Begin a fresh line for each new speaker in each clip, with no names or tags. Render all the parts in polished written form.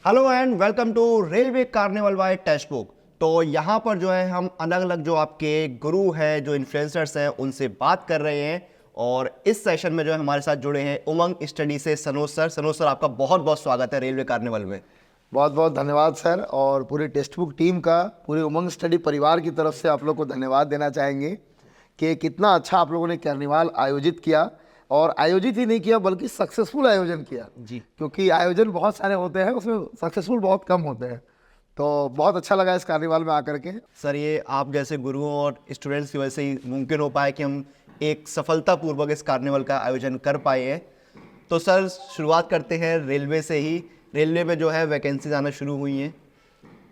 Hello and welcome to railway carnival by textbook. तो यहाँ पर जो है हम अलग अलग जो आपके गुरु हैं, जो इन्फ्लुएंसर्स हैं, उनसे बात कर रहे हैं। और इस सेशन में जो है हमारे साथ जुड़े हैं उमंग स्टडी से सनोज सर। सनोज सर, आपका बहुत बहुत स्वागत है रेलवे कार्निवल में।
बहुत बहुत धन्यवाद सर, और पूरी टेक्स्ट बुक टीम का, पूरे उमंग स्टडी परिवार की तरफ से आप लोग को धन्यवाद देना चाहेंगे कि कितना अच्छा आप लोगों ने कार्निवाल आयोजित किया। और आयोजित ही नहीं किया बल्कि सक्सेसफुल आयोजन किया
जी।
क्योंकि आयोजन बहुत सारे होते हैं, उसमें सक्सेसफुल बहुत कम होते हैं। तो बहुत अच्छा लगा इस कार्निवाल में आकर के।
सर, ये आप जैसे गुरुओं और स्टूडेंट्स की वजह से ही मुमकिन हो पाया कि हम एक सफलतापूर्वक इस कार्निवल का आयोजन कर पाए हैं। तो सर, शुरुआत करते हैं रेलवे से ही। रेलवे में जो है वैकेंसीज आना शुरू हुई हैं,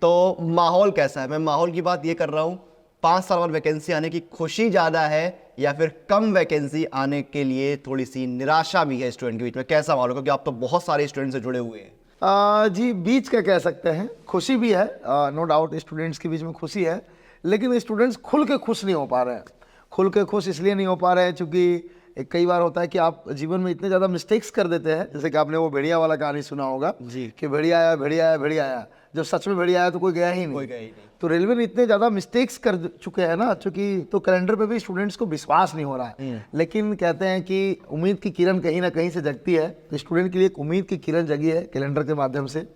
तो माहौल कैसा है? मैं माहौल की बात ये कर रहा हूँ, 5 साल बाद वैकेंसी आने की खुशी ज़्यादा है या फिर कम वैकेंसी आने के लिए थोड़ी सी निराशा भी है स्टूडेंट के बीच में? कैसा माहौल है, क्योंकि आप तो बहुत सारे स्टूडेंट से जुड़े हुए हैं।
जी, बीच का कह सकते हैं, खुशी भी है, नो डाउट स्टूडेंट्स के बीच में खुशी है, लेकिन स्टूडेंट्स खुल के खुश नहीं हो पा रहे हैं। खुल के खुश इसलिए नहीं हो पा रहे हैं क्योंकि कई बार होता है कि आप जीवन में इतने ज़्यादा मिस्टेक्स कर देते हैं, जैसे कि आपने वो भेड़िया वाला कहानी सुना होगा
जी।
कि भेड़िया आया, भेड़िया आया, भेड़िया आया। जब सच में भेड़िया आया तो कोई गया ही नहीं।
कोई गया ही नहीं।
तो रेलवे में इतने ज़्यादा मिस्टेक्स कर चुके हैं ना, चूंकि तो कैलेंडर पे भी स्टूडेंट्स को विश्वास नहीं हो रहा है। लेकिन कहते हैं कि उम्मीद की किरण कहीं ना कहीं से जगती है, तो स्टूडेंट के लिए एक उम्मीद की किरण जगी है कैलेंडर के माध्यम से।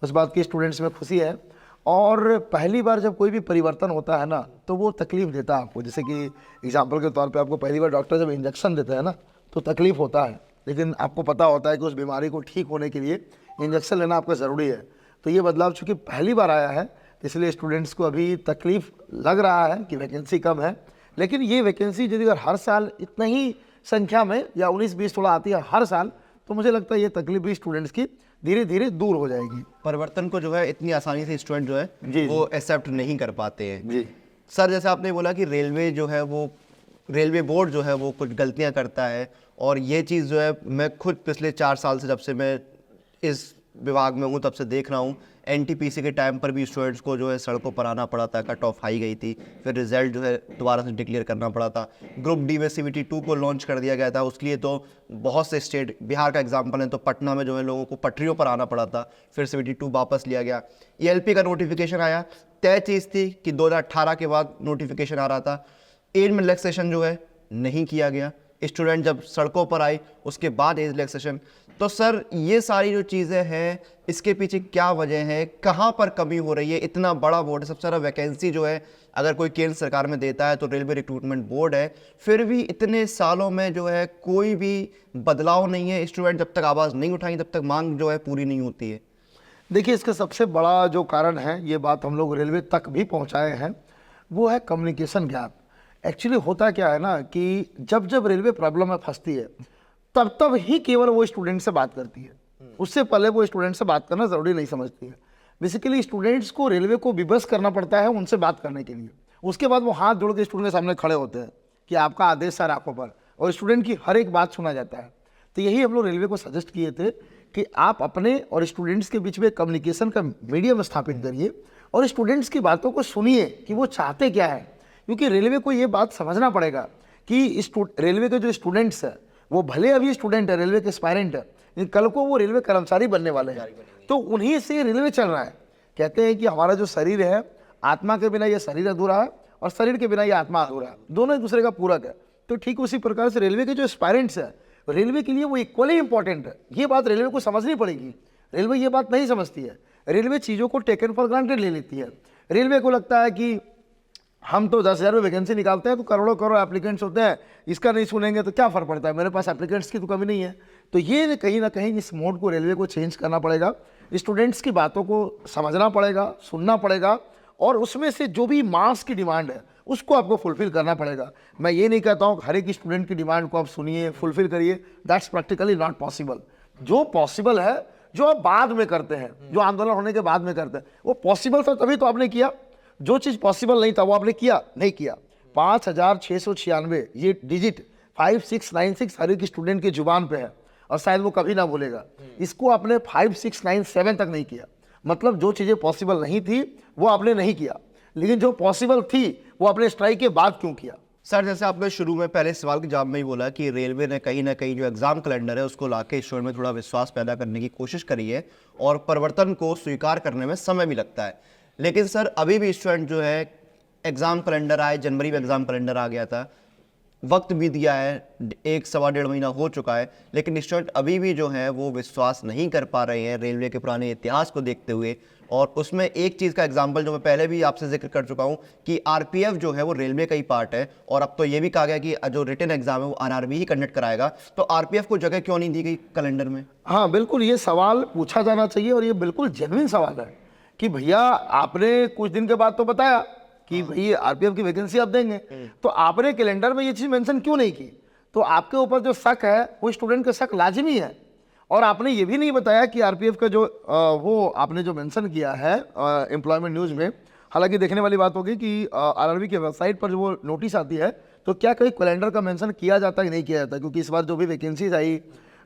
उस बात की स्टूडेंट्स में खुशी है। और पहली बार जब कोई भी परिवर्तन होता है ना, तो वो तकलीफ देता है आपको। जैसे कि एग्जाम्पल के तौर पे आपको पहली बार डॉक्टर जब इंजेक्शन देते हैं ना, तो तकलीफ होता है, लेकिन आपको पता होता है कि उस बीमारी को ठीक होने के लिए इंजेक्शन लेना आपका ज़रूरी है। तो ये बदलाव चूँकि पहली बार आया है, इसलिए स्टूडेंट्स को अभी तकलीफ लग रहा है कि वैकेंसी कम है। लेकिन ये वैकेंसी यदि अगर हर साल इतना ही संख्या में या 19-20 थोड़ा आती है हर साल, तो मुझे लगता है ये तकलीफ भी स्टूडेंट्स की धीरे धीरे दूर हो जाएगी।
परिवर्तन को जो है इतनी आसानी से स्टूडेंट जो है
जी,
वो एक्सेप्ट नहीं कर पाते हैं।
जी
सर, जैसे आपने बोला कि रेलवे जो है वो, रेलवे बोर्ड जो है वो कुछ गलतियां करता है, और ये चीज़ जो है मैं खुद पिछले 4 साल से, जब से मैं इस विभाग में हूँ, तब से देख रहा हूँ। एनटीपीसी के टाइम पर भी स्टूडेंट्स को जो है सड़कों पर आना पड़ा था, कट ऑफ हाई गई थी, फिर रिजल्ट जो है दोबारा से डिक्लेयर करना पड़ा था। ग्रुप डी में CBT 2 को लॉन्च कर दिया गया था, उसके लिए तो बहुत से स्टेट, बिहार का एग्जाम्पल है, तो पटना में जो है लोगों को पटरियों पर आना पड़ा था, फिर CBT 2 वापस लिया गया। ELP का नोटिफिकेशन आया, तय चीज़ थी कि 2018 के बाद नोटिफिकेशन आ रहा था। एज में रिलैक्सेशन जो है नहीं किया गया, स्टूडेंट जब सड़कों पर आए उसके बाद एज रिलैक्सेशन। तो सर, ये सारी जो चीज़ें हैं, इसके पीछे क्या वजह है, कहाँ पर कमी हो रही है? इतना बड़ा बोर्ड है, सबसे ज़्यादा वैकेंसी जो है अगर कोई केंद्र सरकार में देता है तो रेलवे रिक्रूटमेंट बोर्ड है, फिर भी इतने सालों में जो है कोई भी बदलाव नहीं है। स्टूडेंट जब तक आवाज़ नहीं उठाएंगे तब तक मांग जो है पूरी नहीं होती है।
देखिए, इसका सबसे बड़ा जो कारण है, ये बात हम लोग रेलवे तक भी पहुंचाए हैं, वो है कम्युनिकेशन गैप। एक्चुअली होता क्या है ना कि जब जब रेलवे प्रॉब्लम में फंसती है, तब तब ही केवल वो स्टूडेंट से बात करती है। उससे पहले वो स्टूडेंट से बात करना ज़रूरी नहीं समझती है। बेसिकली स्टूडेंट्स को रेलवे को विवश करना पड़ता है उनसे बात करने के लिए। उसके बाद वो हाथ जोड़ के स्टूडेंट के सामने खड़े होते हैं कि आपका आदेश सर आंखों पर, और स्टूडेंट की हर एक बात सुना जाता है। तो यही हम लोग रेलवे को सजेस्ट किए थे कि आप अपने और स्टूडेंट्स के बीच में कम्युनिकेशन का मीडियम स्थापित करिए और स्टूडेंट्स की बातों को सुनिए कि वो चाहते क्या है। क्योंकि रेलवे को ये बात समझना पड़ेगा कि रेलवे के जो स्टूडेंट्स हैं वो भले अभी स्टूडेंट है, रेलवे के एस्पायरेंट है, लेकिन कल को वो रेलवे कर्मचारी बनने वाले हैं। तो उन्हीं से रेलवे चल रहा है। कहते हैं कि हमारा जो शरीर है, आत्मा के बिना ये शरीर अधूरा है और शरीर के बिना ये आत्मा अधूरा है, दोनों एक दूसरे का पूरक है। तो ठीक उसी प्रकार से रेलवे के जो एस्पायरेंट्स है, रेलवे के लिए वो इक्वली इंपॉर्टेंट है। ये बात रेलवे को समझनी पड़ेगी। रेलवे ये बात नहीं समझती है। रेलवे चीज़ों को टेकन फॉर ग्रांटेड ले लेती है। रेलवे को लगता है कि हम तो 10,000 में वैकेंसी निकालते हैं तो करोड़ों करोड़ एप्लीकेंट्स होते हैं, इसका नहीं सुनेंगे तो क्या फ़र्क पड़ता है, मेरे पास एप्लीकेंट्स की तो कमी नहीं है। तो ये कहीं ना कहीं इस मोड को रेलवे को चेंज करना पड़ेगा। स्टूडेंट्स की बातों को समझना पड़ेगा, सुनना पड़ेगा, और उसमें से जो भी मास की डिमांड है उसको आपको फुलफिल करना पड़ेगा। मैं ये नहीं कहता हूँ हर एक स्टूडेंट की डिमांड को आप सुनिए, फुलफिल करिए, दैट्स प्रैक्टिकली नॉट पॉसिबल। जो पॉसिबल है, जो आप बाद में करते हैं, जो आंदोलन होने के बाद में करते हैं, वो पॉसिबल था तभी तो आपने किया। जो चीज़ पॉसिबल नहीं था वो आपने किया नहीं किया। 5,696 ये डिजिट 5696 हर एक स्टूडेंट की जुबान पे है और शायद वो कभी ना भूलेगा। इसको आपने 5697 तक नहीं किया। मतलब जो चीज़ें पॉसिबल नहीं थी वो आपने नहीं किया, लेकिन जो पॉसिबल थी वो आपने स्ट्राइक के बाद क्यों किया।
सर जैसे आपने शुरू में पहले सवाल के जवाब में ही बोला कि रेलवे ने कहीं ना कहीं जो एग्ज़ाम कैलेंडर है उसको लाके स्टूडेंट में थोड़ा विश्वास पैदा करने की कोशिश करी है और परिवर्तन को स्वीकार करने में समय भी लगता है, लेकिन सर अभी भी स्टूडेंट जो है एग्ज़ाम कैलेंडर आए, जनवरी में एग्ज़ाम कैलेंडर आ गया था, वक्त भी दिया है, 1 सवा 1.5 महीना हो चुका है, लेकिन स्टूडेंट अभी भी जो है वो विश्वास नहीं कर पा रहे हैं रेलवे के पुराने इतिहास को देखते हुए। और उसमें एक चीज़ का एग्जांपल जो मैं पहले भी आपसे जिक्र कर चुका हूं कि आरपीएफ जो है वो रेलवे का ही पार्ट है, और अब तो ये भी कहा गया कि जो रिटन एग्जाम है वो आरआरबी ही कंडक्ट कराएगा, तो आरपीएफ को जगह क्यों नहीं दी गई कैलेंडर में?
हाँ बिल्कुल, ये सवाल पूछा जाना चाहिए और ये बिल्कुल जेन्युइन सवाल है कि भैया आपने कुछ दिन के बाद तो बताया कि भाई आरपीएफ की वैकेंसी आप देंगे, तो आपने कैलेंडर में ये चीज़ मेंशन क्यों नहीं की? तो आपके ऊपर जो शक है वो स्टूडेंट का शक लाजमी है। और आपने ये भी नहीं बताया कि आरपीएफ का जो वो आपने जो मेंशन किया है एम्प्लॉयमेंट न्यूज़ में, हालांकि देखने वाली बात होगी कि आरआरबी की वेबसाइट पर जो वो नोटिस आती है तो क्या कहीं कैलेंडर का मेंशन किया जाता है कि नहीं किया जाता, क्योंकि इस बार जो भी वैकेंसीज आई,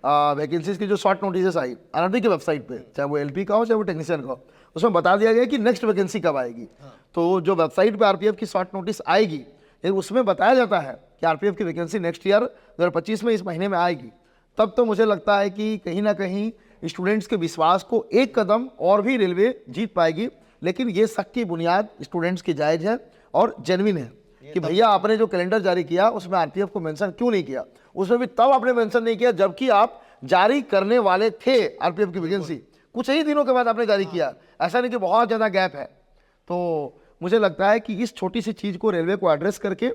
वैकेंसीज की जो शॉर्ट नोटिस आई आरआरबी की वेबसाइट पे, चाहे वो एलपी का हो चाहे वो टेक्नीशियन का हो, उसमें बता दिया गया कि नेक्स्ट वैकेंसी कब आएगी। तो जो वेबसाइट पे आरपीएफ की शॉर्ट नोटिस आएगी उसमें बताया जाता है कि आरपीएफ की वैकेंसी नेक्स्ट ईयर 2025 में इस महीने में आएगी, तब तो मुझे लगता है कि कहीं ना कहीं स्टूडेंट्स के विश्वास को एक कदम और भी रेलवे जीत पाएगी। लेकिन ये शक की बुनियाद स्टूडेंट्स की जायज़ है और जेन्युइन है कि भैया आपने जो कैलेंडर जारी किया उसमें आरपीएफ को मेंशन क्यों नहीं किया? उसमें भी तब आपने मेंशन नहीं किया जबकि आप जारी करने वाले थे आरपीएफ की वैकेंसी, कुछ ही दिनों के बाद आपने जारी किया, ऐसा नहीं कि बहुत ज़्यादा गैप है। तो मुझे लगता है कि इस छोटी सी चीज़ को रेलवे को एड्रेस करके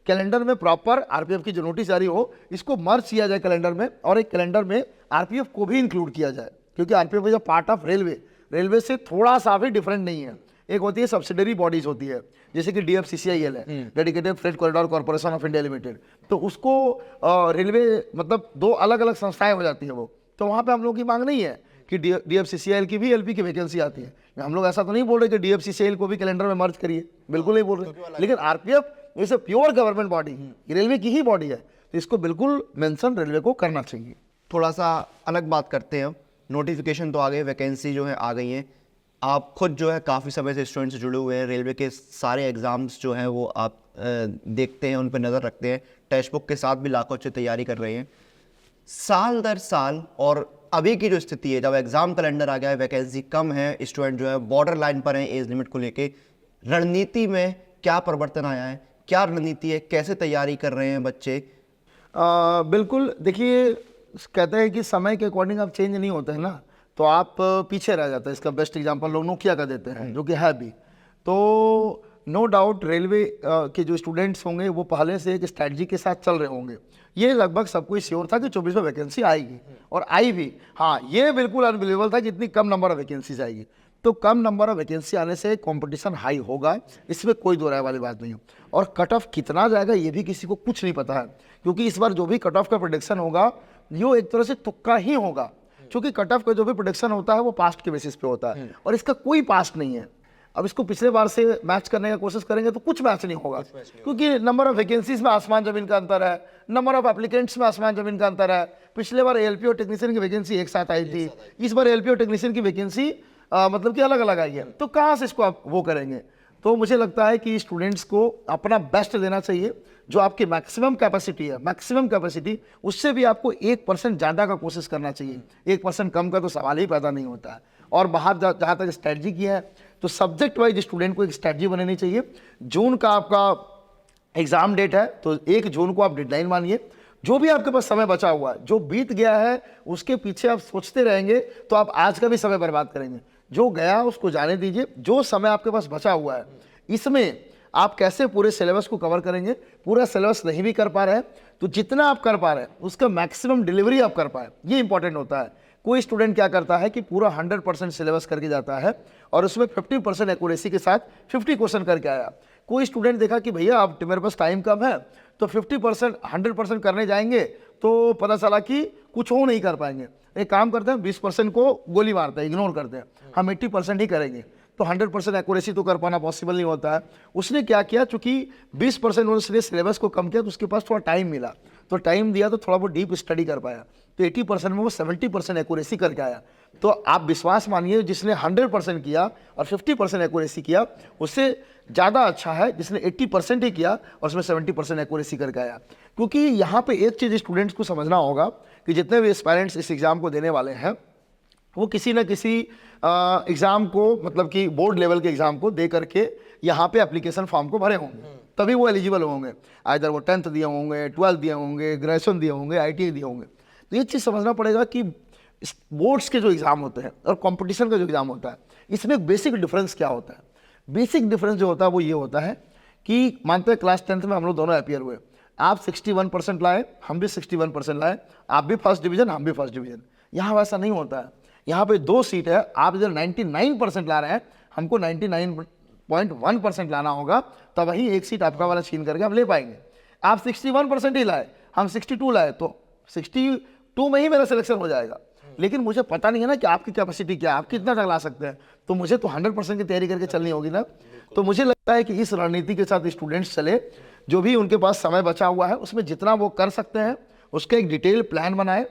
कैलेंडर में प्रॉपर आरपीएफ की जो नोटिस जारी हो इसको मर्ज किया जाए कैलेंडर में, और एक कैलेंडर में आरपीएफ को भी इंक्लूड किया जाए, क्योंकि RPF is a part of railway, railway से थोड़ा सा भी डिफरेंट नहीं है। एक होती है सब्सिडरी बॉडीज होती है, जैसे कि डीएफसीसीआईएल है, dedicated freight corridor corporation of India limited, तो उसको रेलवे मतलब 2 अलग अलग संस्थाएं हो जाती है वो, तो वहाँ पे हम लोग की मांग नहीं है कि डीएफसीसीआईएल की भी एलपी की वैकेंसी आती है। हम लोग ऐसा तो नहीं बोल रहे कि डीएफसीसीआईएल को भी कैलेंडर में मर्ज करिए, बिल्कुल नहीं बोल रहे, लेकिन RPF is a pure government body, railway की ही बॉडी है, तो इसको बिल्कुल मेंशन रेलवे को करना चाहिए।
थोड़ा सा अलग बात करते हैं, नोटिफिकेशन तो आ गए, वैकेंसी जो है आ गई हैं, आप खुद जो है काफ़ी समय से स्टूडेंट से जुड़े हुए हैं, रेलवे के सारे एग्ज़ाम्स जो हैं वो आप देखते हैं, उन पर नज़र रखते हैं, टेक्स्ट बुक के साथ भी लाखों अच्छे तैयारी कर रहे हैं साल दर साल। और अभी की जो स्थिति है, जब एग्ज़ाम कैलेंडर आ गया है, वैकेंसी कम है, स्टूडेंट जो है बॉर्डर लाइन पर हैं एज लिमिट को लेके, रणनीति में क्या परिवर्तन आया है, क्या रणनीति है, कैसे तैयारी कर रहे हैं बच्चे?
बिल्कुल, देखिए कहते हैं कि समय के अकॉर्डिंग आप चेंज नहीं होते हैं ना, तो आप पीछे रह जाते हैं। इसका बेस्ट एग्जांपल लोग नोकिया का देते हैं, जो कि है भी। तो नो डाउट रेलवे के जो स्टूडेंट्स होंगे वो पहले से एक स्ट्रैटेजी के साथ चल रहे होंगे। ये लगभग सबको श्योर था कि 24 में वैकेंसी आएगी, और आई भी। हाँ, ये बिल्कुल अनबिलीवेबल था कि इतनी कम नंबर ऑफ वैकेंसीज आएगी। तो कम नंबर ऑफ वैकेंसी आने से कंपटीशन हाई होगा, इसमें कोई दो राय वाली बात नहीं है। और कट ऑफ कितना जाएगा ये भी किसी को कुछ नहीं पता है, क्योंकि इस बार जो भी कट ऑफ का प्रोडिक्शन होगा यो एक तरह से तुक्का ही होगा, क्योंकि कट ऑफ का जो भी प्रोडिक्शन होता है वो पास्ट के बेसिस पे होता है, और इसका कोई पास्ट नहीं है। अब इसको पिछले बार से मैच करने का कोशिश करेंगे तो कुछ मैच नहीं होगा, क्योंकि नंबर ऑफ वैकेंसीज में आसमान जमीन का अंतर है, नंबर ऑफ एप्लीकेंट्स में आसमान जमीन का अंतर है। पिछले बार एलपी और टेक्नीशियन की वैकेंसी एक साथ आई थी, इस बार एलपी और टेक्नीशियन की वैकेंसी मतलब कि अलग अलग आई है, तो कहाँ से इसको आप वो करेंगे? तो मुझे लगता है कि स्टूडेंट्स को अपना बेस्ट देना चाहिए, जो आपकी मैक्सिमम कैपेसिटी है, मैक्सिमम कैपेसिटी, उससे भी आपको 1% ज़्यादा का कोशिश करना चाहिए। 1% कम का तो सवाल ही पैदा नहीं होता है। और बाहर जहाँ तक स्ट्रैटेजी की है, तो सब्जेक्ट वाइज स्टूडेंट को एक स्ट्रैटेजी बनानी चाहिए। जून का आपका एग्ज़ाम डेट है, तो 1 जून को आप डेडलाइन मानिए। जो भी आपके पास समय बचा हुआ है, जो बीत गया है उसके पीछे आप सोचते रहेंगे तो आप आज का भी समय बर्बाद करेंगे। जो गया उसको जाने दीजिए, जो समय आपके पास बचा हुआ है इसमें आप कैसे पूरे सिलेबस को कवर करेंगे। पूरा सिलेबस नहीं भी कर पा रहे हैं तो जितना आप कर पा रहे हैं उसका मैक्सिमम डिलीवरी आप कर पाए, ये इंपॉर्टेंट होता है। कोई स्टूडेंट क्या करता है कि पूरा 100% सिलेबस करके जाता है और उसमें 50% एक्यूरेसी के साथ 50 क्वेश्चन करके आया। कोई स्टूडेंट देखा कि भैया अब मेरे पास टाइम कम है, तो 50% 100% करने जाएंगे तो पता चला कि कुछ हो नहीं कर पाएंगे। एक काम करते हैं, 20% को गोली मारते हैं, इग्नोर करते हैं, हम 80% ही करेंगे, तो 100% एक्यूरेसी तो कर पाना पॉसिबल नहीं होता है। उसने क्या किया, चूंकि 20% उसने सिलेबस को कम किया तो उसके पास थोड़ा टाइम मिला, तो टाइम दिया तो थोड़ा बहुत डीप स्टडी कर पाया, तो 80% में वो 70% एक्यूरेसी करके आया। तो आप विश्वास मानिए जिसने 100% किया और 50% एक्यूरेसी किया उससे ज़्यादा अच्छा है जिसने 80% ही किया और उसमें 70% एक्यूरेसी करके आया। क्योंकि यहाँ पे एक चीज़ स्टूडेंट्स को समझना होगा कि जितने भी एस्पायरेंट्स इस एग्ज़ाम को देने वाले हैं वो किसी न किसी एग्ज़ाम को, मतलब कि बोर्ड लेवल के एग्ज़ाम को दे करके यहाँ पे एप्लीकेशन फॉर्म को भरे होंगे, तभी वो एलिजिबल होंगे। आइदर वो 10th दिए होंगे, 12th दिए होंगे, ग्रेजुएशन दिए होंगे, ITI दिए होंगे। तो ये चीज़ समझना पड़ेगा कि बोर्ड्स के जो एग्ज़ाम होते हैं और कंपटीशन का जो एग्ज़ाम होता है इसमें एक बेसिक डिफरेंस क्या होता है। बेसिक डिफरेंस जो होता है वो ये होता है कि मानते हैं क्लास 10th में हम लोग दोनों अपीयर हुए, आप 61% लाए, हम भी 61% लाए, आप भी फर्स्ट डिवीज़न, हम भी फर्स्ट डिवीज़न। यहाँ वैसा नहीं होता है। यहाँ पे 2 सीट है, आप इधर 99% ला रहे हैं, हमको 99.1% लाना होगा, तब वही एक सीट आपका वाला छीन करके हम ले पाएंगे। आप 61% ही लाए, हम 62 लाए, तो 62 में ही मेरा सिलेक्शन हो जाएगा। लेकिन मुझे पता नहीं है ना कि आपकी कैपेसिटी क्या है, आप कितना तक ला सकते हैं, तो मुझे तो 100% की तैयारी करके चलनी होगी ना। तो मुझे लगता है कि इस रणनीति के साथ स्टूडेंट्स चले, जो भी उनके पास समय बचा हुआ है उसमें जितना वो कर सकते हैं उसका एक डिटेल प्लान बनाए।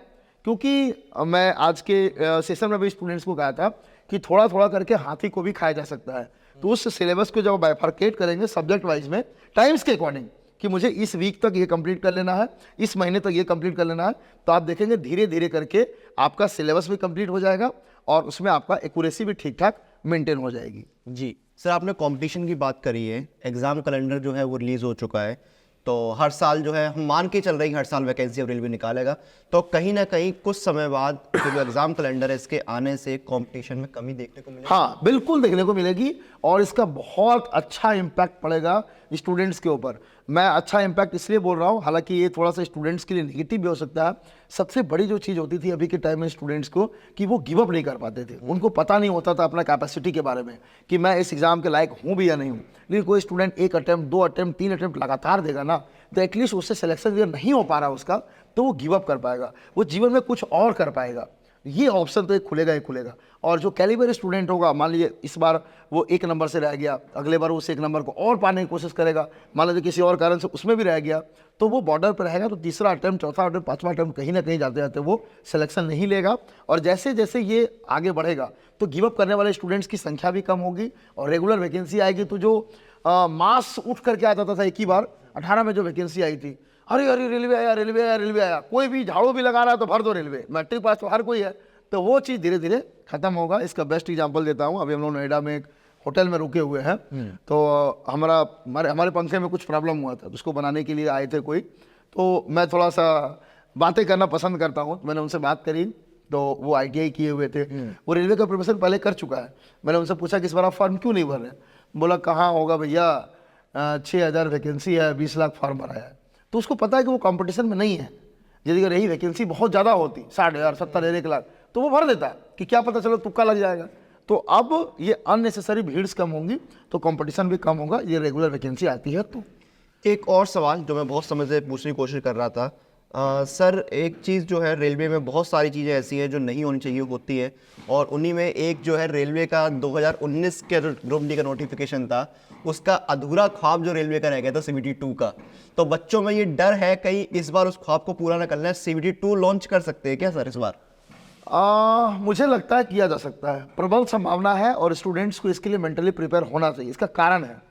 क्योंकि मैं आज के सेशन में भी स्टूडेंट्स को कहा था कि थोड़ा थोड़ा करके हाथी को भी खाया जा सकता है। तो उस सिलेबस को जब बाइफरकेट करेंगे सब्जेक्ट वाइज में टाइम्स के अकॉर्डिंग कि मुझे इस वीक तक ये कंप्लीट कर लेना है, इस महीने तक ये कंप्लीट कर लेना है, तो आप देखेंगे धीरे धीरे करके आपका सिलेबस भी कंप्लीट हो जाएगा और उसमें आपका एक्यूरेसी भी ठीक ठाक मेंटेन हो जाएगी।
जी सर, आपने कंपटीशन की बात करी है, एग्ज़ाम कैलेंडर जो है वो रिलीज़ हो चुका है, तो हर साल जो है हम मान के चल रहे हैं हर साल वैकेंसी अब रेलवे निकालेगा, तो कहीं ना कहीं कुछ समय बाद जो एग्ज़ाम कैलेंडर है इसके आने से कंपटीशन में कमी देखने को मिलेगी।
हाँ बिल्कुल देखने को मिलेगी और इसका बहुत अच्छा इम्पैक्ट पड़ेगा स्टूडेंट्स के ऊपर। मैं अच्छा इम्पैक्ट इसलिए बोल रहा हूँ, हालांकि ये थोड़ा सा स्टूडेंट्स के लिए नेगेटिव भी हो सकता है। सबसे बड़ी जो चीज़ होती थी अभी के टाइम में स्टूडेंट्स को कि वो गिव अप नहीं कर पाते थे, उनको पता नहीं होता था अपना कैपेसिटी के बारे में कि मैं इस एग्ज़ाम के लायक हूँ भी या नहीं हूँ। लेकिन कोई स्टूडेंट 1 अटैम्प्ट 2 अटैम्प्ट 3 अटैम्प्ट लगातार देगा ना, तो एटलीस्ट उससे सिलेक्शन अगर नहीं हो पा रहा उसका, तो वो गिव अप कर पाएगा, वो जीवन में कुछ और कर पाएगा। ये ऑप्शन तो एक खुलेगा ही खुलेगा। और जो कैलिबर स्टूडेंट होगा, मान लीजिए इस बार वो 1 नंबर से रह गया, अगले बार उस 1 नंबर को और पाने की कोशिश करेगा, मान लीजिए किसी और कारण से उसमें भी रह गया, तो वो बॉर्डर पर रहेगा, तो तीसरा अटैम्प्ट, चौथा अटैम्प्ट, 5वां अटैम्प्ट कहीं ना कहीं जाते जाते वो सिलेक्शन नहीं लेगा। और जैसे जैसे ये आगे बढ़ेगा तो गिव अप करने वाले स्टूडेंट्स की संख्या भी कम होगी और रेगुलर वैकेंसी आएगी। तो जो मास उठ करके आता था एक ही बार 18 में जो वैकेंसी आई थी, अरे अरे रेलवे आया, रेलवे आया, रेलवे आया, कोई भी झाड़ू भी लगा रहा है तो भर दो रेलवे, मैट्रिक पास तो हर कोई है, तो वो चीज़ धीरे धीरे खत्म होगा। इसका बेस्ट एग्जांपल देता हूँ, अभी हम लोग नोएडा में एक होटल में रुके हुए हैं, तो हमारे पंखे में कुछ प्रॉब्लम हुआ था, उसको बनाने के लिए आए थे कोई, तो मैं थोड़ा सा बातें करना पसंद करता हूँ, तो मैंने उनसे बात करी, तो वो ITI किए हुए थे, वो रेलवे का प्रिपरेशन पहले कर चुका है। मैंने उनसे पूछा कि इस बार आप फॉर्म क्यों नहीं भर रहे? बोला कहाँ होगा भैया, 6000 वैकेंसी है, 20 लाख फॉर्म भरा है। तो उसको पता है कि वो कंपटीशन में नहीं है। यदि अगर यही वैकेंसी बहुत ज़्यादा होती, 60,000, 70,000, 1 लाख, तो वो भर देता कि क्या पता चलो तुक्का लग जाएगा। तो अब ये अननेसेसरी भीड़ कम होंगी तो कंपटीशन भी कम होगा, ये रेगुलर वैकेंसी आती है। तो
एक और सवाल जो मैं बहुत समय से पूछने की कोशिश कर रहा था, सर एक चीज़ जो है रेलवे में बहुत सारी चीज़ें ऐसी हैं जो नहीं होनी चाहिए होती है, और उन्हीं में एक जो है रेलवे का 2019 के जो ग्रुप डी का नोटिफिकेशन था, उसका अधूरा ख्वाब जो रेलवे का रह गया था CBT 2 का। तो बच्चों में ये डर है कहीं इस बार उस ख्वाब को पूरा न करना है, CBT 2 लॉन्च कर सकते हैं क्या सर इस बार?
मुझे लगता है किया जा सकता है, प्रबल संभावना है और स्टूडेंट्स को इसके लिए मेंटली प्रिपेयर होना चाहिए। इसका कारण है,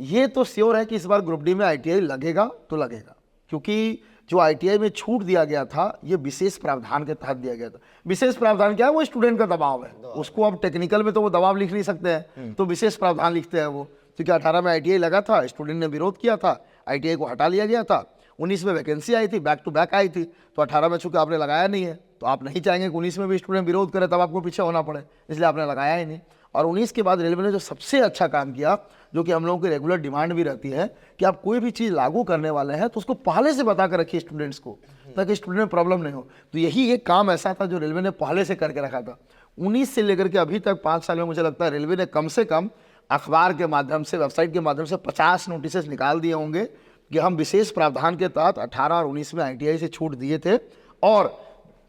ये तो श्योर है कि इस बार ग्रुप डी में ITI लगेगा तो लगेगा, क्योंकि जो ITI में छूट दिया गया था ये विशेष प्रावधान के तहत दिया गया था। विशेष प्रावधान क्या है? वो स्टूडेंट का दबाव है, उसको अब टेक्निकल में तो वो दबाव लिख नहीं सकते हैं, तो विशेष प्रावधान लिखते हैं वो। क्योंकि 18 में ITI लगा था, स्टूडेंट ने विरोध किया था, ITI को हटा लिया गया था। 19 में वैकेंसी आई थी, बैक टू बैक आई थी, तो 18 में चूंकि आपने लगाया नहीं है, तो आप नहीं चाहेंगे कि 19 में भी स्टूडेंट विरोध करे, तब आपको पीछे होना पड़े, इसलिए आपने लगाया ही नहीं। और 19 के बाद रेलवे ने जो सबसे अच्छा काम किया, जो कि हम लोगों की रेगुलर डिमांड भी रहती है कि आप कोई भी चीज़ लागू करने वाले हैं तो उसको पहले से बता कर रखिए स्टूडेंट्स को, ताकि स्टूडेंट में प्रॉब्लम नहीं हो। तो यही एक काम ऐसा था जो रेलवे ने पहले से करके रखा था। 19 से लेकर के अभी तक 5 साल में मुझे लगता है रेलवे ने कम से कम अखबार के माध्यम से, वेबसाइट के माध्यम से 50 नोटिस निकाल दिए होंगे कि हम विशेष प्रावधान के तहत 18 और 19 में ITI से छूट दिए थे, और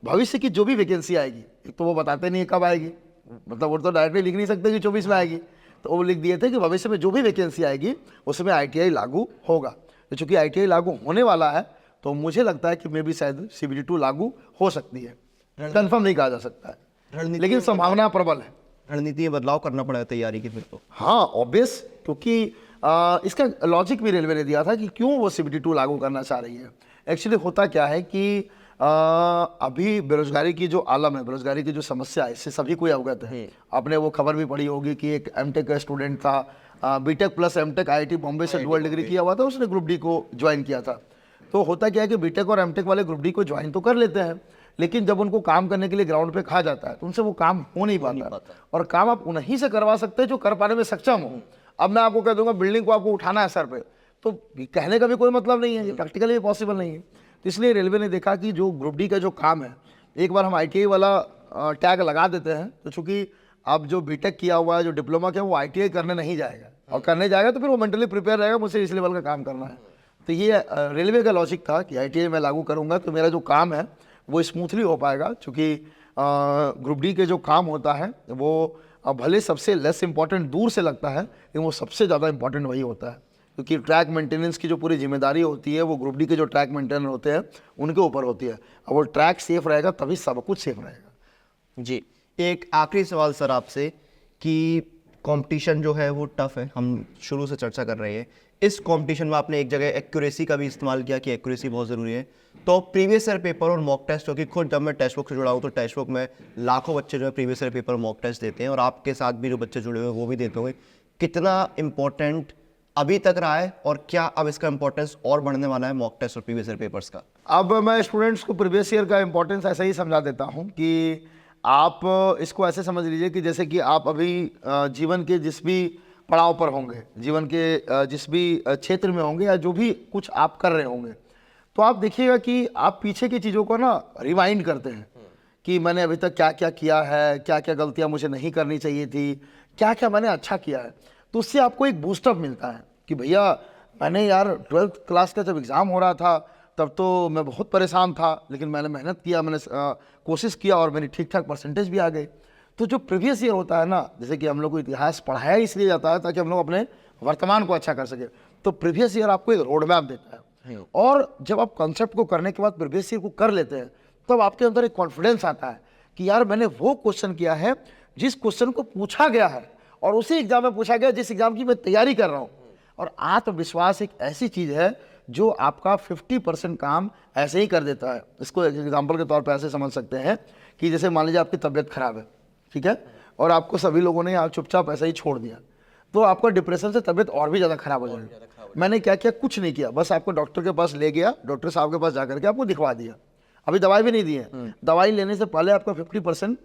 भविष्य की जो भी वैकेंसी आएगी, एक तो वो बताते नहीं है कब आएगी, मतलब वो तो डायरेक्टली लिख नहीं सकते कि 24 में आएगी, तो वो लिख दिए थे कि भविष्य में जो भी वैकेंसी आएगी उसमें ITI लागू होगा। तो चूंकि ITI लागू होने वाला है, तो मुझे लगता है कि मे भी शायद CBT 2 लागू हो सकती है, कंफर्म नहीं कहा जा सकता है।
रणनीति
लेकिन संभावना प्रबल है।
रणनीति में बदलाव करना पड़ेगा तैयारी की फिर तो।
हाँ ऑब्वियस, क्योंकि इसका लॉजिक भी रेलवे ने दिया था कि क्यों वो CBT2 लागू करना चाह रही है। एक्चुअली होता क्या है कि अभी बेरोजगारी की जो आलम है, बेरोजगारी की जो समस्या है, इससे सभी कोई अवगत है। आपने वो खबर भी पढ़ी होगी कि एक M.Tech का स्टूडेंट था, B.Tech plus M.Tech IIT Bombay से डुअल डिग्री किया हुआ था, उसने ग्रुप डी को ज्वाइन किया था। तो होता क्या है कि B.Tech और M.Tech वाले ग्रुप डी को ज्वाइन तो कर लेते हैं, लेकिन जब उनको काम करने के लिए ग्राउंड पे कहा जाता है तो उनसे वो काम हो नहीं पाता। और काम आप उन्हीं से करवा सकते हैं जो कर पाने में सक्षम हो। अब मैं आपको कह दूंगा बिल्डिंग को आपको उठाना है सर पे, तो कहने का भी कोई मतलब नहीं है, ये प्रैक्टिकली भी पॉसिबल नहीं है। तो इसलिए रेलवे ने देखा कि जो ग्रुप डी का जो काम है, एक बार हम ITI वाला टैग लगा देते हैं, तो चूंकि अब जो B.Tech किया हुआ है, जो डिप्लोमा किया, वो ITI करने नहीं जाएगा, और करने जाएगा तो फिर वो मेंटली प्रिपेयर रहेगा, मुझे इस लेवल का काम करना है। तो ये रेलवे का लॉजिक था कि ITI मैं लागू करूंगा तो मेरा जो काम है वो स्मूथली हो पाएगा। चूँकि ग्रुप डी के जो काम होता है वो भले सबसे लेस इंपॉर्टेंट दूर से लगता है, लेकिन वो सबसे ज़्यादा इंपॉर्टेंट वही होता है, क्योंकि ट्रैक मेंटेनेंस की जो पूरी जिम्मेदारी होती है वो ग्रुप डी के जो ट्रैक मेंटेनर होते हैं उनके ऊपर होती है। अब वो ट्रैक सेफ रहेगा तभी सब कुछ सेफ रहेगा।
जी, एक आखिरी सवाल सर आपसे कि कंपटीशन जो है वो टफ है, हम शुरू से चर्चा कर रहे हैं। इस कंपटीशन में आपने एक जगह एक्यूरेसी का भी इस्तेमाल किया कि एक्यूरेसी बहुत ज़रूरी है, तो प्रीवियस ईयर पेपर और मॉक टेस्ट, क्योंकि खुद जब मैं टेक्स्ट बुक से जुड़ा हूँ तो टेक्स्ट बुक में लाखों बच्चे जो है प्रीवियस ईयर पेपर और मॉक टेस्ट देते हैं, और आपके साथ भी जो बच्चे जुड़े हुए हैं वो भी देते होंगे। कितना इम्पोर्टेंट अभी तक रहा है, और क्या अब इसका इंपॉर्टेंस और बढ़ने वाला है मॉक टेस्ट और प्रीवियस ईयर पेपर्स का?
अब मैं स्टूडेंट्स को प्रीवियस ईयर का इंपॉर्टेंस ऐसा ही समझा देता हूँ कि आप इसको ऐसे समझ लीजिए कि जैसे कि आप अभी जीवन के जिस भी पड़ाव पर होंगे, जीवन के जिस भी क्षेत्र में होंगे, या जो भी कुछ आप कर रहे होंगे, तो आप देखिएगा कि आप पीछे की चीज़ों को ना रिवाइंड करते हैं कि मैंने अभी तक क्या क्या किया है, क्या क्या गलतियाँ मुझे नहीं करनी चाहिए थी, क्या क्या मैंने अच्छा किया है। तो उससे आपको एक बूस्टअप मिलता है कि भैया मैंने यार 12th क्लास का जब एग्ज़ाम हो रहा था तब तो मैं बहुत परेशान था, लेकिन मैंने मेहनत किया, मैंने कोशिश किया और मेरी ठीक ठाक परसेंटेज भी आ गए। तो जो प्रीवियस ईयर होता है ना, जैसे कि हम लोग को इतिहास पढ़ाया इसलिए जाता है ताकि हम लोग अपने वर्तमान को अच्छा कर सके, तो प्रीवियस ईयर आपको एक रोड मैप देता है। और जब आप कॉन्सेप्ट को करने के बाद प्रीवियस ईयर को कर लेते हैं, तब आपके अंदर एक कॉन्फिडेंस आता है कि यार मैंने वो क्वेश्चन किया है जिस क्वेश्चन को पूछा गया है, और उसी एग्जाम में पूछा गया जिस एग्जाम की मैं तैयारी कर रहा हूँ। और आत्मविश्वास एक ऐसी चीज़ है जो आपका 50% काम ऐसे ही कर देता है। इसको एक एग्जाम्पल के तौर पर ऐसे समझ सकते हैं कि जैसे मान लीजिए आपकी तबीयत खराब है, ठीक है, और आपको सभी लोगों ने आप चुपचाप ऐसे ही छोड़ दिया, तो आपका डिप्रेशन से तबीयत और भी ज़्यादा खराब हो जाएगी। मैंने क्या किया? कुछ नहीं किया, बस आपको डॉक्टर के पास ले गया, डॉक्टर साहब के पास जाकर के आपको दिखवा दिया, अभी दवाई भी नहीं दी है, दवाई लेने से पहले आपका 50%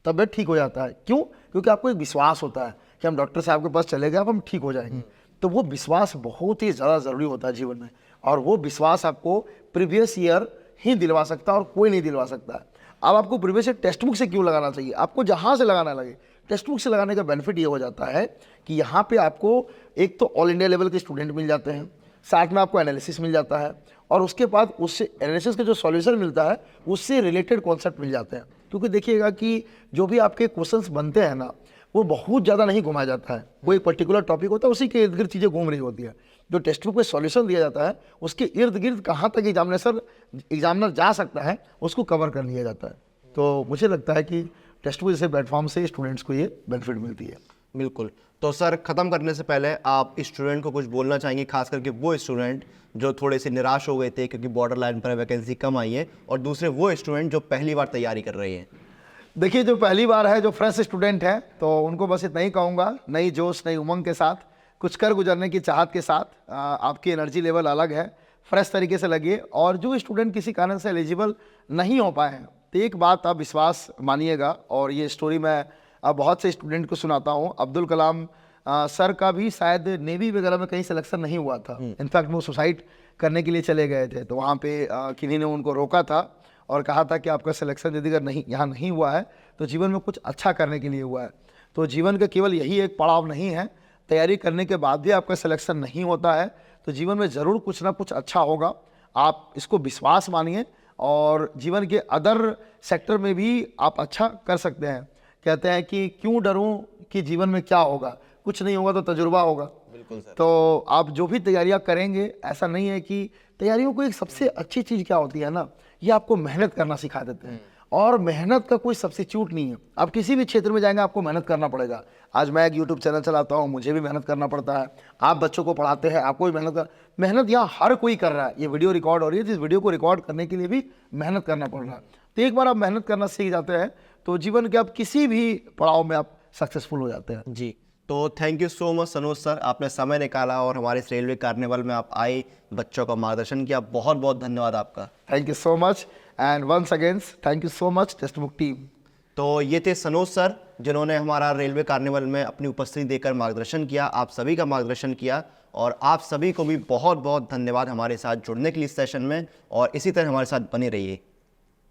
तबीयत ठीक हो जाता है। क्यों? क्योंकि आपको एक विश्वास होता है कि हम डॉक्टर साहब के पास चले गए, अब हम ठीक हो जाएंगे। तो वो विश्वास बहुत ही ज़्यादा ज़रूरी होता है जीवन में, और वो विश्वास आपको प्रीवियस ईयर ही दिलवा सकता है और कोई नहीं दिलवा सकता है। अब आपको प्रीवियस ईयर टेक्स्ट बुक से क्यों लगाना चाहिए? आपको जहाँ से लगाना लगे, टेक्स्ट बुक से लगाने का बेनिफिट ये हो जाता है कि यहाँ पे आपको एक तो ऑल इंडिया लेवल के स्टूडेंट मिल जाते हैं, साथ में आपको एनालिसिस मिल जाता है, और उसके बाद उससे एनालिसिस का जो सॉल्यूशन मिलता है उससे रिलेटेड कॉन्सेप्ट मिल जाते हैं। क्योंकि देखिएगा कि जो भी आपके क्वेश्चंस बनते हैं ना, वो बहुत ज़्यादा नहीं घुमाया जाता है। कोई पर्टिकुलर टॉपिक होता है, उसी के इर्द गिर्द चीज़ें घूम रही होती है। जो टेक्स्ट बुक में सॉल्यूशन दिया जाता है उसके इर्द गिर्द कहाँ तक एग्जामिनर जा सकता है उसको कवर कर लिया जाता है। तो मुझे लगता है कि टेक्स्ट बुक जैसे प्लेटफॉर्म से स्टूडेंट्स को ये बेनिफिट मिलती है।
बिल्कुल। तो सर, ख़त्म करने से पहले आप स्टूडेंट को कुछ बोलना चाहेंगे, खास करके वो स्टूडेंट जो थोड़े से निराश हो गए थे क्योंकि बॉर्डर लाइन पर वैकेंसी कम आई है, और दूसरे वो स्टूडेंट जो पहली बार तैयारी कर रहे हैं?
देखिए, जो पहली बार है, जो फ्रेश स्टूडेंट है, तो उनको बस इतना ही कहूँगा, नई जोश नई उमंग के साथ, कुछ कर गुजरने की चाहत के साथ, आपकी एनर्जी लेवल अलग है, फ्रेश तरीके से लगिए। और जो स्टूडेंट किसी कारण से एलिजिबल नहीं हो पाए हैं, तो एक बात आप विश्वास मानिएगा, और ये स्टोरी मैं बहुत से स्टूडेंट को सुनाता हूँ। अब्दुल कलाम सर का भी शायद नेवी वगैरह में कहीं सिलेक्शन नहीं हुआ था, इनफैक्ट वो सुसाइड करने के लिए चले गए थे, तो वहाँ पे किन्हीं ने उनको रोका था और कहा था कि आपका सिलेक्शन यदि अगर नहीं यहाँ नहीं हुआ है तो जीवन में कुछ अच्छा करने के लिए हुआ है। तो जीवन का केवल यही एक पड़ाव नहीं है, तैयारी करने के बाद भी आपका सिलेक्शन नहीं होता है तो जीवन में ज़रूर कुछ ना कुछ अच्छा होगा। आप इसको विश्वास मानिए, और जीवन के अदर सेक्टर में भी आप अच्छा कर सकते हैं। कहते हैं कि क्यों डरूं कि जीवन में क्या होगा, कुछ नहीं होगा तो तजुर्बा होगा।
बिल्कुल सर।
तो आप जो भी तैयारियां करेंगे, ऐसा नहीं है कि तैयारियों को एक सबसे अच्छी चीज़ क्या होती है ना, ये आपको मेहनत करना सिखा देते हैं। और मेहनत का कोई सब्स्टिट्यूट नहीं है। आप किसी भी क्षेत्र में जाएंगे आपको मेहनत करना पड़ेगा। आज मैं एक यूट्यूब चैनल चलाता हूँ, मुझे भी मेहनत करना पड़ता है। आप बच्चों को पढ़ाते हैं, आपको भी मेहनत यहाँ हर कोई कर रहा है। ये वीडियो रिकॉर्ड हो रही है, इस वीडियो को रिकॉर्ड करने के लिए भी मेहनत करना पड़ रहा है। तो एक बार आप मेहनत करना सीख जाते हैं तो जीवन के आप किसी भी पड़ाव में आप सक्सेसफुल हो जाते हैं।
जी, तो thank you so much Sanoj sir, आपने समय निकाला और हमारे इस रेलवे कार्निवल में आप आए, बच्चों का मार्गदर्शन किया। बहुत बहुत धन्यवाद आपका।
Thank you so much and once again thank you so much textbook team.
तो ये थे सनोज सर, जिन्होंने हमारा रेलवे कार्निवल में अपनी उपस्थिति देकर मार्गदर्शन किया, आप सभी का मार्गदर्शन किया। और आप सभी को भी बहुत बहुत धन्यवाद हमारे साथ जुड़ने के लिए इस सेशन में, और इसी तरह हमारे साथ बने रहिए।